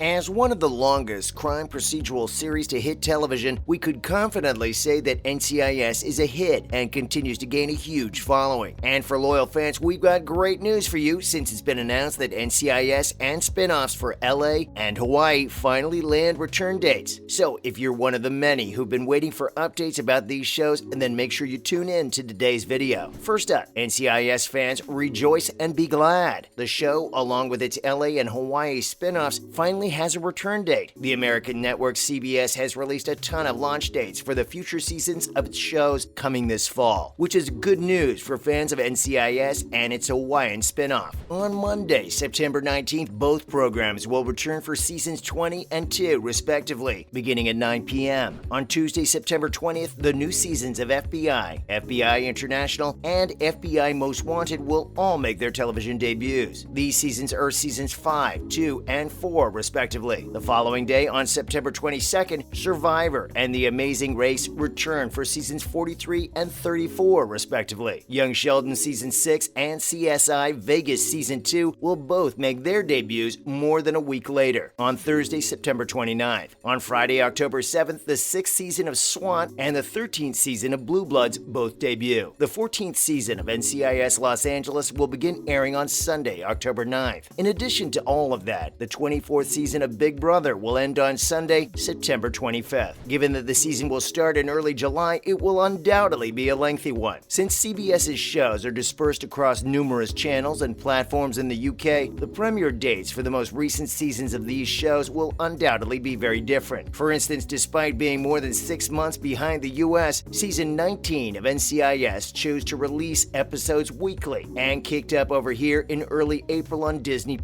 As one of the longest crime procedural series to hit television, we could confidently say that NCIS is a hit and continues to gain a huge following. And for loyal fans, we've got great news for you since it's been announced that NCIS and Spinoffs for LA and Hawaii finally land return dates. So if you're one of the many who've been waiting for updates about these shows, then make sure you tune in to today's video. First up, NCIS fans, rejoice and be glad. The show, along with its LA and Hawaii spinoffs, finally has a return date. The American network CBS has released a ton of launch dates for the future seasons of its shows coming this fall, which is good news for fans of NCIS and its Hawaiian spinoff. On Monday, September 19th, both programs will return for seasons 20 and 2, respectively, beginning at 9 p.m. On Tuesday, September 20th, the new seasons of FBI, FBI International, and FBI Most Wanted will all make their television debuts. These seasons are seasons 5, 2, and 4, respectively. The following day, on September 22nd, Survivor and The Amazing Race return for seasons 43 and 34, respectively. Young Sheldon Season 6 and CSI Vegas Season 2 will both make their debuts more than a week later, on Thursday, September 29th. On Friday, October 7th, the 6th season of SWAT and the 13th season of Blue Bloods both debut. The 14th season of NCIS Los Angeles will begin airing on Sunday, October 9th. In addition to all of that, the 24th season of Big Brother will end on Sunday, September 25th. Given that the season will start in early July, it will undoubtedly be a lengthy one. Since CBS's shows are dispersed across numerous channels and platforms in the UK, the premiere dates for the most recent seasons of these shows will undoubtedly be very different. For instance, despite being more than 6 months behind the US, season 19 of NCIS chose to release episodes weekly and kicked up over here in early April on Disney+,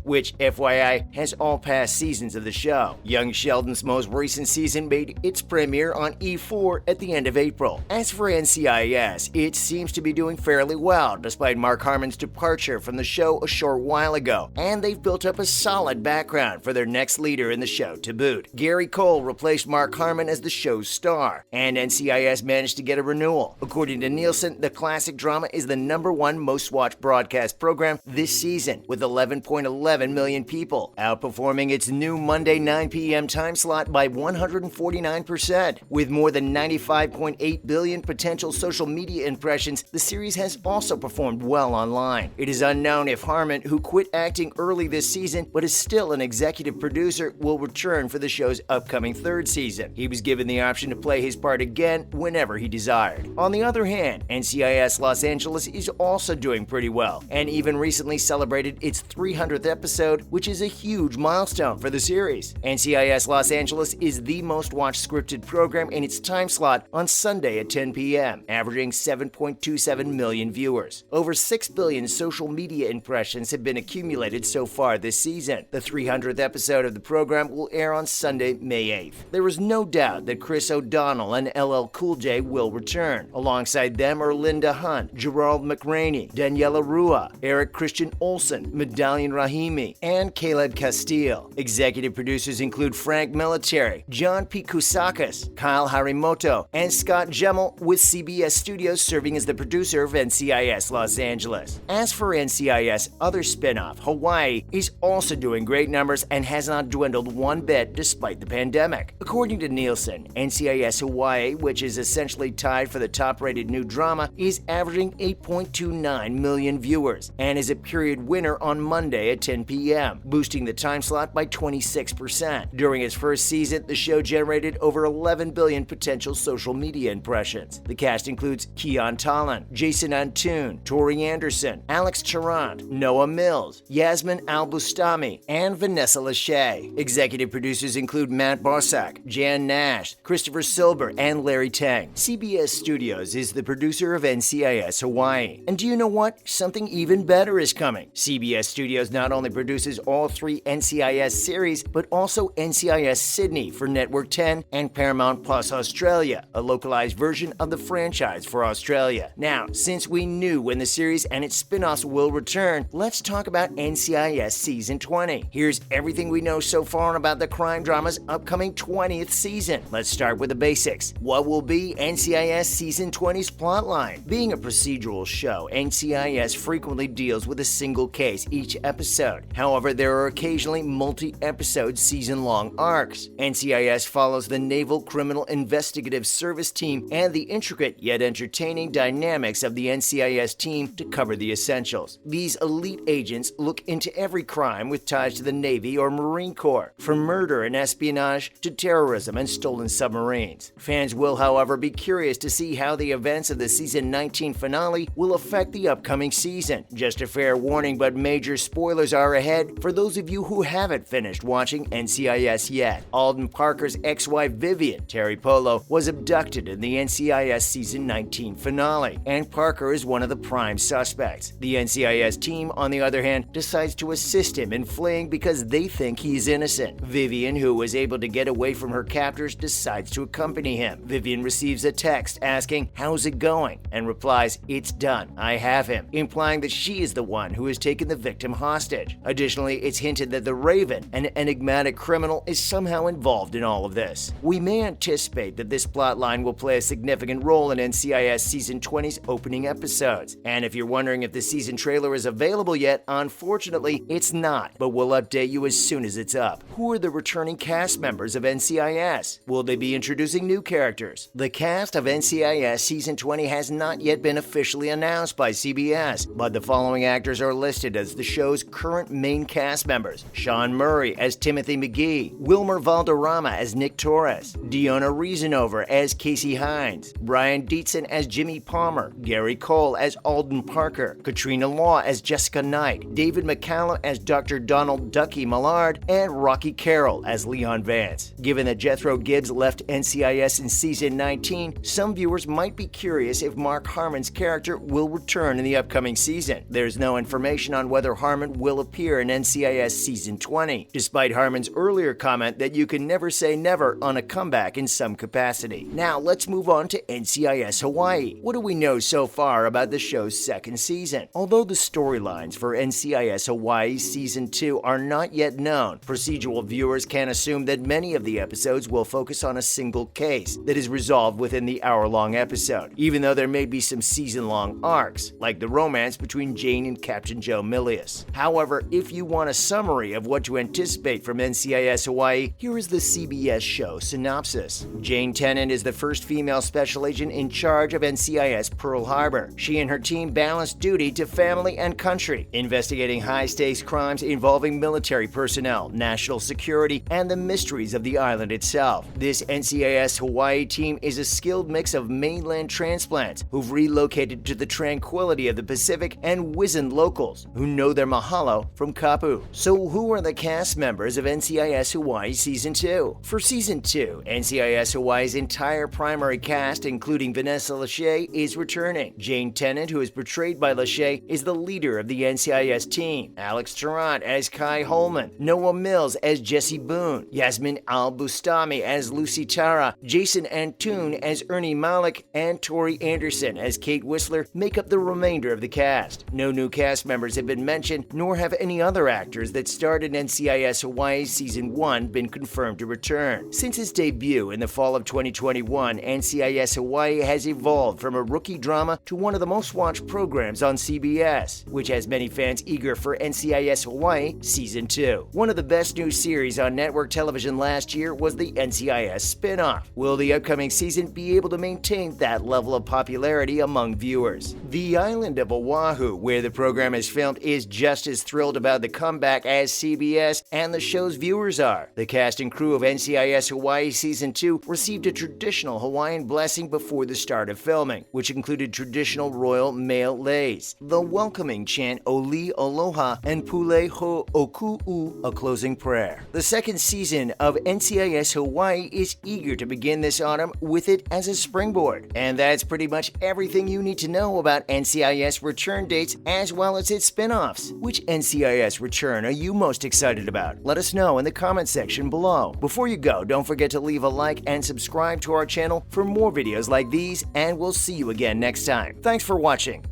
which, FYI, has all past seasons of the show. Young Sheldon's most recent season made its premiere on E4 at the end of April. As for NCIS, it seems to be doing fairly well despite Mark Harmon's departure from the show a short while ago, and they've built up a solid background for their next leader in the show to boot. Gary Cole replaced Mark Harmon as the show's star, and NCIS managed to get a renewal. According to Nielsen, the classic drama is the #1 most-watched broadcast program this season, with 11.11 million people, outperforming its new Monday 9 p.m. time slot by 149%. With more than 95.8 billion potential social media impressions, the series has also performed well online. It is unknown if Harmon, who quit acting early this season but is still an executive producer, will return for the show's upcoming 3rd season. He was given the option to play his part again whenever he desired. On the other hand, NCIS Los Angeles is also doing pretty well, and even recently celebrated its 300th episode, which is a huge milestone for the series. NCIS Los Angeles is the most watched scripted program in its time slot on Sunday at 10 p.m., averaging 7.27 million viewers. Over 6 billion social media impressions have been accumulated so far this season. The 300th episode of the program will air on Sunday, May 8th. There is no doubt that Chris O'Donnell and LL Cool J will return. Alongside them are Linda Hunt, Gerald McRaney, Daniela Rua, Eric Christian Olsen, Medallion Rahimi, and Caleb Castile. Executive producers include Frank Military, John P. Kousakis, Kyle Harimoto, and Scott Gemmell, with CBS Studios serving as the producer of NCIS Los Angeles. As for NCIS' other spinoff, Hawaii, is also doing great numbers and has not dwindled one bit despite the pandemic. According to Nielsen, NCIS Hawaii, which is essentially tied for the top-rated new drama, is averaging 8.29 million viewers and is a period winner on Monday at 10 p.m., boosting the time slot by 26%. During its first season, the show generated over 11 billion potential social media impressions. The cast includes Keon Tolan, Jason Antoon, Tori Anderson, Alex Tarrant, Noah Mills, Yasmin Al-Bustami, and Vanessa Lachey. Executive producers include Matt Bossack, Jan Nash, Christopher Silber, and Larry Tang. CBS Studios is the producer of NCIS Hawaii. And do you know what? Something even better is coming. CBS Studios not only produces all 3 NCIS series, but also NCIS Sydney for Network 10 and Paramount Plus Australia, a localized version of the franchise for Australia. Now, since we knew when the series and its spin-offs will return, let's talk about NCIS Season 20. Here's everything we know so far about the crime drama's upcoming 20th season. Let's start with the basics. What will be NCIS Season 20's plotline? Being a procedural show, NCIS frequently deals with a single case each episode. However, there are occasionally multi-episode season-long arcs. NCIS follows the Naval Criminal Investigative Service team and the intricate yet entertaining dynamics of the NCIS team to cover the essentials. These elite agents look into every crime with ties to the Navy or Marine Corps, from murder and espionage to terrorism and stolen submarines. Fans will, however, be curious to see how the events of the season 19 finale will affect the upcoming season. Just a fair warning, but major spoilers are ahead for those of you who haven't finished watching NCIS yet. Alden Parker's ex-wife Vivian, Terry Polo, was abducted in the NCIS season 19 finale, and Parker is one of the prime suspects. The NCIS team, on the other hand, decides to assist him in fleeing because they think he's innocent. Vivian, who was able to get away from her captors, decides to accompany him. Vivian receives a text asking, "How's it going?" and replies, "It's done. I have him," implying that she is the one who has taken the victim hostage. Additionally, it's hinted that the Raven, an enigmatic criminal, is somehow involved in all of this. We may anticipate that this plotline will play a significant role in NCIS Season 20's opening episodes. And if you're wondering if the season trailer is available yet, unfortunately, it's not, but we'll update you as soon as it's up. Who are the returning cast members of NCIS? Will they be introducing new characters? The cast of NCIS Season 20 has not yet been officially announced by CBS, but the following actors are listed as the show's current main cast members: Sean Murray as Timothy McGee, Wilmer Valderrama as Nick Torres, Deanna Reasonover as Casey Hines, Brian Dietzen as Jimmy Palmer, Gary Cole as Alden Parker, Katrina Law as Jessica Knight, David McCallum as Dr. Donald Ducky Millard, and Rocky Carroll as Leon Vance. Given that Jethro Gibbs left NCIS in Season 19, some viewers might be curious if Mark Harmon's character will return in the upcoming season. There's no information on whether Harmon will appear in NCIS Season 20, despite Harmon's earlier comment that you can never say never on a comeback in some capacity. Now let's move on to NCIS Hawaii. What do we know so far about the show's second season? Although the storylines for NCIS Hawaii Season 2 are not yet known, procedural viewers can assume that many of the episodes will focus on a single case that is resolved within the hour-long episode, even though there may be some season-long arcs, like the romance between Jane and Captain Joe Milius. However, if you want a summary of what to anticipate from NCIS Hawaii, here is the CBS show synopsis. Jane Tennant is the first female special agent in charge of NCIS Pearl Harbor. She and her team balance duty to family and country, investigating high-stakes crimes involving military personnel, national security, and the mysteries of the island itself. This NCIS Hawaii team is a skilled mix of mainland transplants who've relocated to the tranquility of the Pacific and wizened locals who know their mahalo from Kapu. So who are the cast members of NCIS Hawaii Season 2? For Season 2, NCIS Hawaii's entire primary cast, including Vanessa Lachey, is returning. Jane Tennant, who is portrayed by Lachey, is the leader of the NCIS team. Alex Tarrant as Kai Holman, Noah Mills as Jesse Boone, Yasmin Al-Bustami as Lucy Tara, Jason Antoon as Ernie Malik, and Tori Anderson as Kate Whistler make up the remainder of the cast. No new cast members have been mentioned, nor have any other actors that starred in NCIS Hawaii Season 1 been confirmed to return. Since its debut in the fall of 2021, NCIS Hawaii has evolved from a rookie drama to one of the most watched programs on CBS, which has many fans eager for NCIS Hawaii Season 2. One of the best new series on network television last year was the NCIS spin-off. Will the upcoming season be able to maintain that level of popularity among viewers? The island of Oahu, where the program is filmed, is just as thrilled about the comeback as CBS and the show's viewers are. The cast and crew of NCIS Hawaii Season 2 received a traditional Hawaiian blessing before the start of filming, which included traditional royal male leis, the welcoming chant Oli Aloha, and Pule Ho Oku'u, a closing prayer. The second season of NCIS Hawaii is eager to begin this autumn with it as a springboard. And that's pretty much everything you need to know about NCIS return dates as well as its spin-offs. Which NCIS return are you most excited about? Let us know in the comment section below. Before you go, don't forget to leave a like and subscribe to our channel for more videos like these, and we'll see you again next time. Thanks for watching.